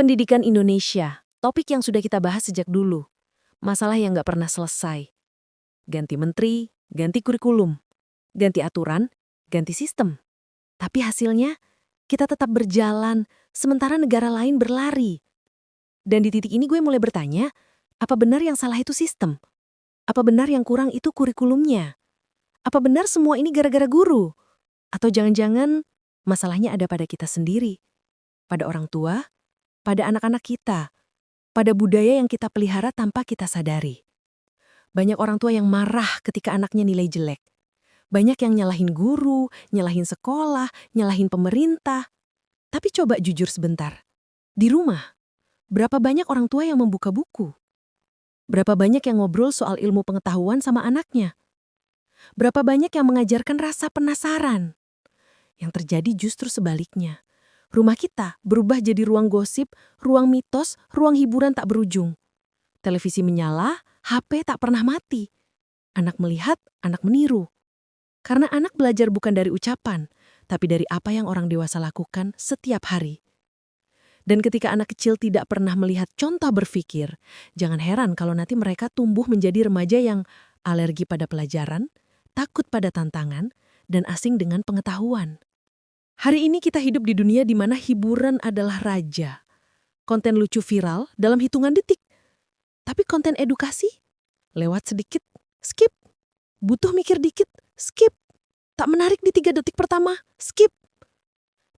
Pendidikan Indonesia, topik yang sudah kita bahas sejak dulu. Masalah yang nggak pernah selesai. Ganti menteri, ganti kurikulum, ganti aturan, ganti sistem. Tapi hasilnya, kita tetap berjalan, sementara negara lain berlari. Dan di titik ini gue mulai bertanya, apa benar yang salah itu sistem? Apa benar yang kurang itu kurikulumnya? Apa benar semua ini gara-gara guru? Atau jangan-jangan masalahnya ada pada kita sendiri? Pada orang tua? Pada anak-anak kita? Pada budaya yang kita pelihara tanpa kita sadari? Banyak orang tua yang marah ketika anaknya nilai jelek. Banyak yang nyalahin guru, nyalahin sekolah, nyalahin pemerintah. Tapi coba jujur sebentar. Di rumah, berapa banyak orang tua yang membuka buku? Berapa banyak yang ngobrol soal ilmu pengetahuan sama anaknya? Berapa banyak yang mengajarkan rasa penasaran? Yang terjadi justru sebaliknya. Rumah kita berubah jadi ruang gosip, ruang mitos, ruang hiburan tak berujung. Televisi menyala, HP tak pernah mati. Anak melihat, anak meniru. Karena anak belajar bukan dari ucapan, tapi dari apa yang orang dewasa lakukan setiap hari. Dan ketika anak kecil tidak pernah melihat contoh berpikir, jangan heran kalau nanti mereka tumbuh menjadi remaja yang alergi pada pelajaran, takut pada tantangan, dan asing dengan pengetahuan. Hari ini kita hidup di dunia di mana hiburan adalah raja. Konten lucu viral dalam hitungan detik. Tapi konten edukasi? Lewat sedikit, skip. Butuh mikir dikit, skip. Tak menarik di 3 detik pertama, skip.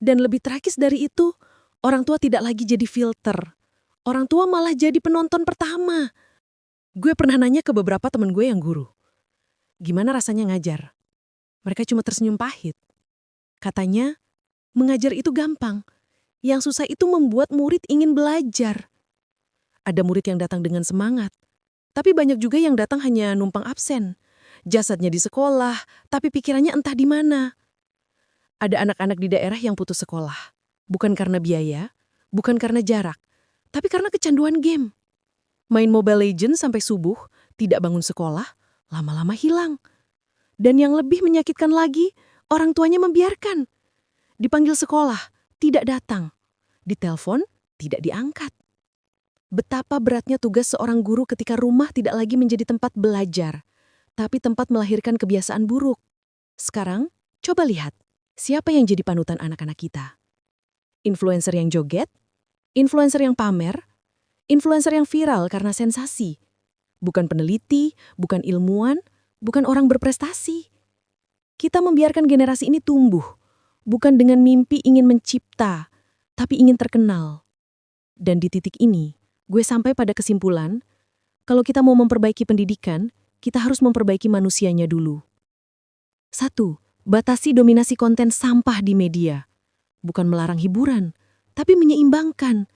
Dan lebih tragis dari itu, orang tua tidak lagi jadi filter. Orang tua malah jadi penonton pertama. Gue pernah nanya ke beberapa temen gue yang guru. Gimana rasanya ngajar? Mereka cuma tersenyum pahit. Katanya, mengajar itu gampang. Yang susah itu membuat murid ingin belajar. Ada murid yang datang dengan semangat. Tapi banyak juga yang datang hanya numpang absen. Jasadnya di sekolah, tapi pikirannya entah di mana. Ada anak-anak di daerah yang putus sekolah. Bukan karena biaya, bukan karena jarak, tapi karena kecanduan game. Main Mobile Legends sampai subuh, tidak bangun sekolah, lama-lama hilang. Dan yang lebih menyakitkan lagi, orang tuanya membiarkan. Dipanggil sekolah, tidak datang. Ditelepon, tidak diangkat. Betapa beratnya tugas seorang guru ketika rumah tidak lagi menjadi tempat belajar, tapi tempat melahirkan kebiasaan buruk. Sekarang, coba lihat, siapa yang jadi panutan anak-anak kita? Influencer yang joget? Influencer yang pamer? Influencer yang viral karena sensasi? Bukan peneliti, bukan ilmuwan, bukan orang berprestasi. Kita membiarkan generasi ini tumbuh, bukan dengan mimpi ingin mencipta, tapi ingin terkenal. Dan di titik ini, gue sampai pada kesimpulan, kalau kita mau memperbaiki pendidikan, kita harus memperbaiki manusianya dulu. 1. Batasi dominasi konten sampah di media. Bukan melarang hiburan, tapi menyeimbangkan.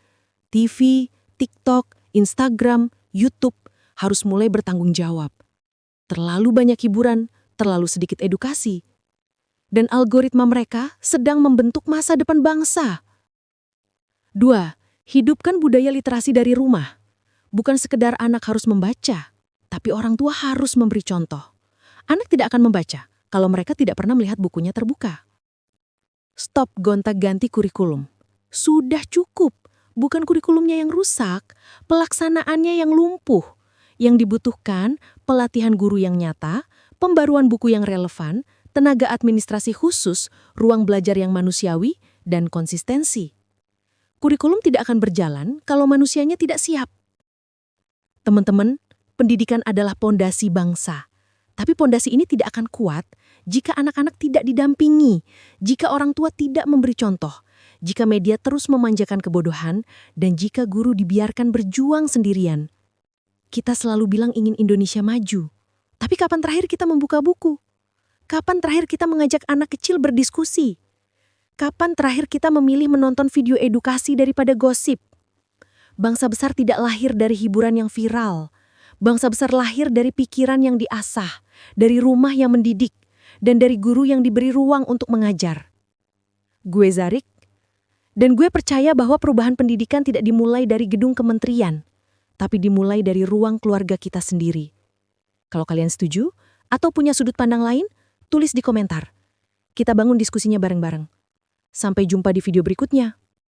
TV, TikTok, Instagram, YouTube harus mulai bertanggung jawab. Terlalu banyak hiburan, terlalu sedikit edukasi. Dan algoritma mereka sedang membentuk masa depan bangsa. 2. Hidupkan budaya literasi dari rumah. Bukan sekedar anak harus membaca, tapi orang tua harus memberi contoh. Anak tidak akan membaca kalau mereka tidak pernah melihat bukunya terbuka. Stop gonta-ganti kurikulum. Sudah cukup. Bukan kurikulumnya yang rusak, pelaksanaannya yang lumpuh. Yang dibutuhkan pelatihan guru yang nyata, pembaruan buku yang relevan, tenaga administrasi khusus, ruang belajar yang manusiawi, dan konsistensi. Kurikulum tidak akan berjalan kalau manusianya tidak siap. Teman-teman, pendidikan adalah pondasi bangsa. Tapi pondasi ini tidak akan kuat jika anak-anak tidak didampingi, jika orang tua tidak memberi contoh, jika media terus memanjakan kebodohan, dan jika guru dibiarkan berjuang sendirian. Kita selalu bilang ingin Indonesia maju. Tapi kapan terakhir kita membuka buku? Kapan terakhir kita mengajak anak kecil berdiskusi? Kapan terakhir kita memilih menonton video edukasi daripada gosip? Bangsa besar tidak lahir dari hiburan yang viral. Bangsa besar lahir dari pikiran yang diasah, dari rumah yang mendidik, dan dari guru yang diberi ruang untuk mengajar. Gue Zarik, dan gue percaya bahwa perubahan pendidikan tidak dimulai dari gedung kementerian, tapi dimulai dari ruang keluarga kita sendiri. Kalau kalian setuju, atau punya sudut pandang lain, tulis di komentar. Kita bangun diskusinya bareng-bareng. Sampai jumpa di video berikutnya.